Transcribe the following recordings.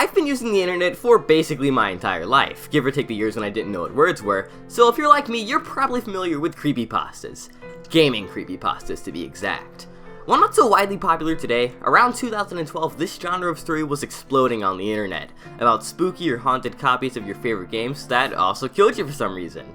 I've been using the internet for basically my entire life, give or take the years when I didn't know what words were, so if you're like me, you're probably familiar with creepypastas. Gaming creepypastas, to be exact. While not so widely popular today, around 2012 this genre of story was exploding on the internet, about spooky or haunted copies of your favorite games that also killed you for some reason.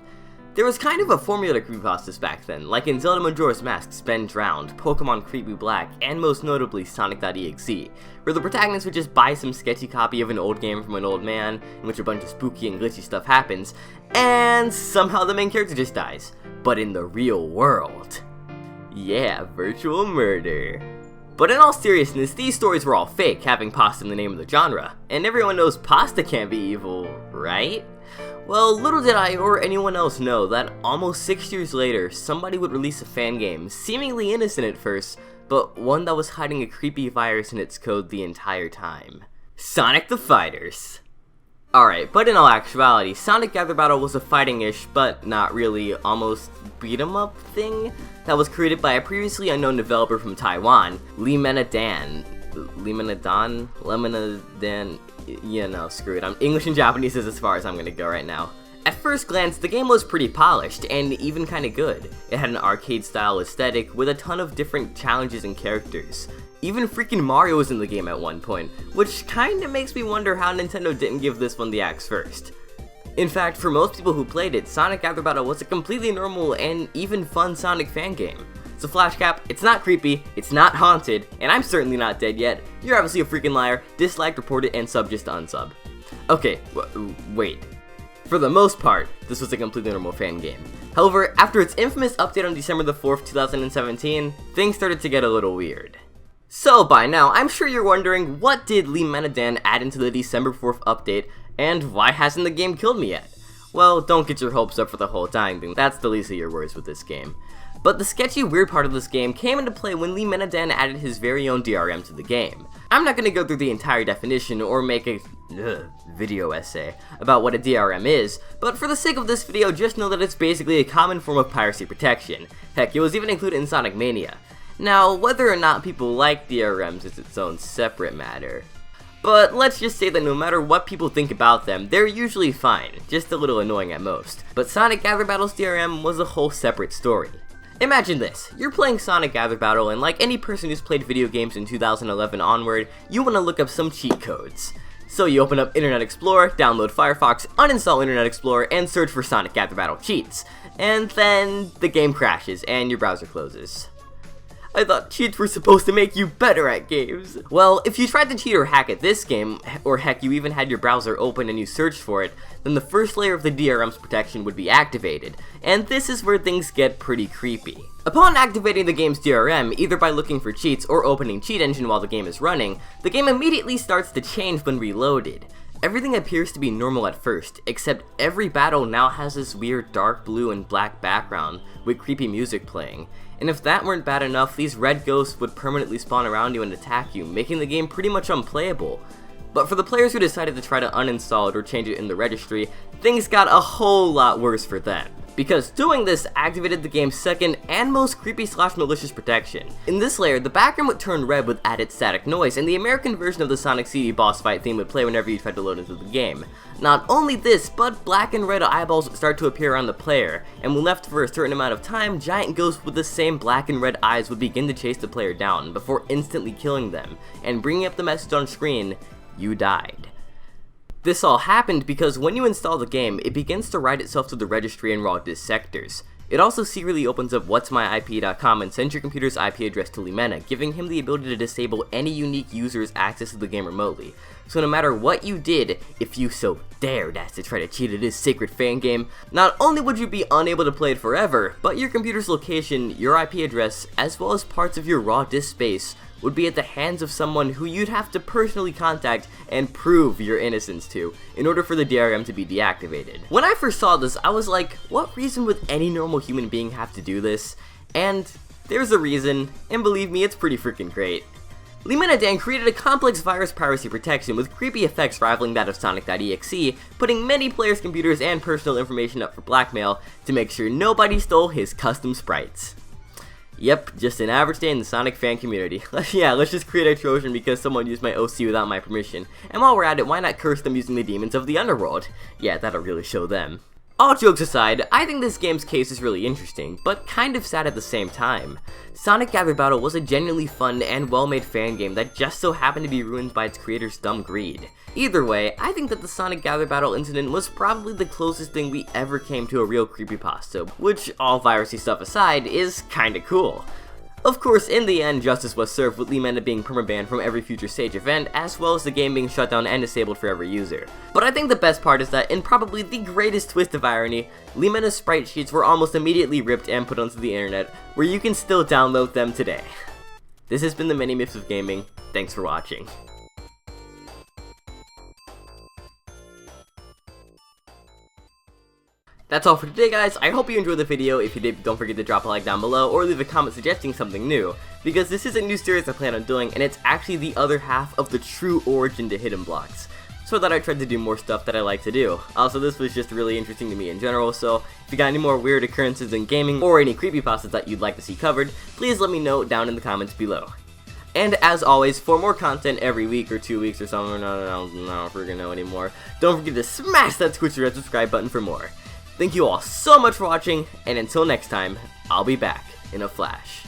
There was kind of a formula to creepypastas back then, like in Zelda Majora's Mask, Ben Drowned, Pokemon Creepy Black, and most notably Sonic.exe, where the protagonist would just buy some sketchy copy of an old game from an old man, in which a bunch of spooky and glitchy stuff happens, and somehow the main character just dies. But in the real world. Yeah, virtual murder. But in all seriousness, these stories were all fake, having pasta in the name of the genre, and everyone knows pasta can't be evil, right? Well, little did I or anyone else know that almost 6 years later, somebody would release a fan game, seemingly innocent at first, but one that was hiding a creepy virus in its code the entire time. Sonic the Fighters. Alright, but in all actuality, Sonic Gather Battle was a fighting-ish, but not really, almost beat-em-up thing that was created by a previously unknown developer from Taiwan, Lemenadan, you know, screw it, English and Japanese is as far as I'm gonna go right now. At first glance, the game was pretty polished, and even kinda good. It had an arcade-style aesthetic with a ton of different challenges and characters. Even freaking Mario was in the game at one point, which kinda makes me wonder how Nintendo didn't give this one the axe first. In fact, for most people who played it, Sonic Gather Battle was a completely normal and even fun Sonic fan game. So flash cap, it's not creepy, it's not haunted, and I'm certainly not dead yet. You're obviously a freaking liar, disliked, reported, and sub just to unsub. Okay, wait. For the most part, this was a completely normal fan game. However, after its infamous update on December the 4th, 2017, things started to get a little weird. So by now, I'm sure you're wondering, what did Lemenadan add into the December 4th update, and why hasn't the game killed me yet? Well, don't get your hopes up for the whole dying thing, that's the least of your worries with this game. But the sketchy weird part of this game came into play when Lemenadan added his very own DRM to the game. I'm not gonna go through the entire definition or make a video essay about what a DRM is, but for the sake of this video, just know that it's basically a common form of piracy protection. Heck, it was even included in Sonic Mania. Now, whether or not people like DRMs is its own separate matter. But let's just say that no matter what people think about them, they're usually fine, just a little annoying at most. But Sonic Gather Battle's DRM was a whole separate story. Imagine this, you're playing Sonic Gather Battle, and like any person who's played video games in 2011 onward, you want to look up some cheat codes. So you open up Internet Explorer, download Firefox, uninstall Internet Explorer, and search for Sonic Gather Battle cheats. And then the game crashes, and your browser closes. I thought cheats were supposed to make you better at games. Well, if you tried to cheat or hack at this game, or heck, you even had your browser open and you searched for it, then the first layer of the DRM's protection would be activated, and this is where things get pretty creepy. Upon activating the game's DRM, either by looking for cheats or opening Cheat Engine while the game is running, the game immediately starts to change when reloaded. Everything appears to be normal at first, except every battle now has this weird dark blue and black background with creepy music playing. And if that weren't bad enough, these red ghosts would permanently spawn around you and attack you, making the game pretty much unplayable. But for the players who decided to try to uninstall it or change it in the registry, things got a whole lot worse for them. Because doing this activated the game's second and most creepy/malicious protection. In this layer, the background would turn red with added static noise, and the American version of the Sonic CD boss fight theme would play whenever you tried to load into the game. Not only this, but black and red eyeballs would start to appear around the player, and when left for a certain amount of time, giant ghosts with the same black and red eyes would begin to chase the player down, before instantly killing them, and bringing up the message on screen, "You died." This all happened because when you install the game, it begins to write itself to the registry in raw disk sectors. It also secretly opens up whatsmyip.com and sends your computer's IP address to Lemena, giving him the ability to disable any unique user's access to the game remotely. So no matter what you did, if you so dared as to try to cheat at his sacred fan game, not only would you be unable to play it forever, but your computer's location, your IP address, as well as parts of your raw disk space would be at the hands of someone who you'd have to personally contact and prove your innocence to, in order for the DRM to be deactivated. When I first saw this, I was like, what reason would any normal human being have to do this? And there's a reason, and believe me, it's pretty freaking great. Lemenadan created a complex virus piracy protection with creepy effects rivaling that of Sonic.exe, putting many players' computers and personal information up for blackmail to make sure nobody stole his custom sprites. Yep, just an average day in the Sonic fan community. Yeah, let's just create a Trojan because someone used my OC without my permission. And while we're at it, why not curse them using the demons of the underworld? Yeah, that'll really show them. All jokes aside, I think this game's case is really interesting, but kind of sad at the same time. Sonic Gather Battle was a genuinely fun and well-made fan game that just so happened to be ruined by its creator's dumb greed. Either way, I think that the Sonic Gather Battle incident was probably the closest thing we ever came to a real creepypasta, which, all virusy stuff aside, is kinda cool. Of course, in the end, justice was served with Lemena being permabanned from every future stage event, as well as the game being shut down and disabled for every user. But I think the best part is that, in probably the greatest twist of irony, Lemena's sprite sheets were almost immediately ripped and put onto the internet, where you can still download them today. This has been the Mini Myths of Gaming. Thanks for watching. That's all for today, guys. I hope you enjoyed the video. If you did, don't forget to drop a like down below or leave a comment suggesting something new, because this is a new series I plan on doing, and it's actually the other half of the true origin to hidden blocks. So I thought I'd try to do more stuff that I like to do. Also, this was just really interesting to me in general, so if you got any more weird occurrences in gaming or any creepypastas that you'd like to see covered, please let me know down in the comments below. And as always, for more content every week or 2 weeks or something, no, I don't freaking know anymore, don't forget to smash that Twitch red subscribe button for more. Thank you all so much for watching, and until next time, I'll be back in a flash.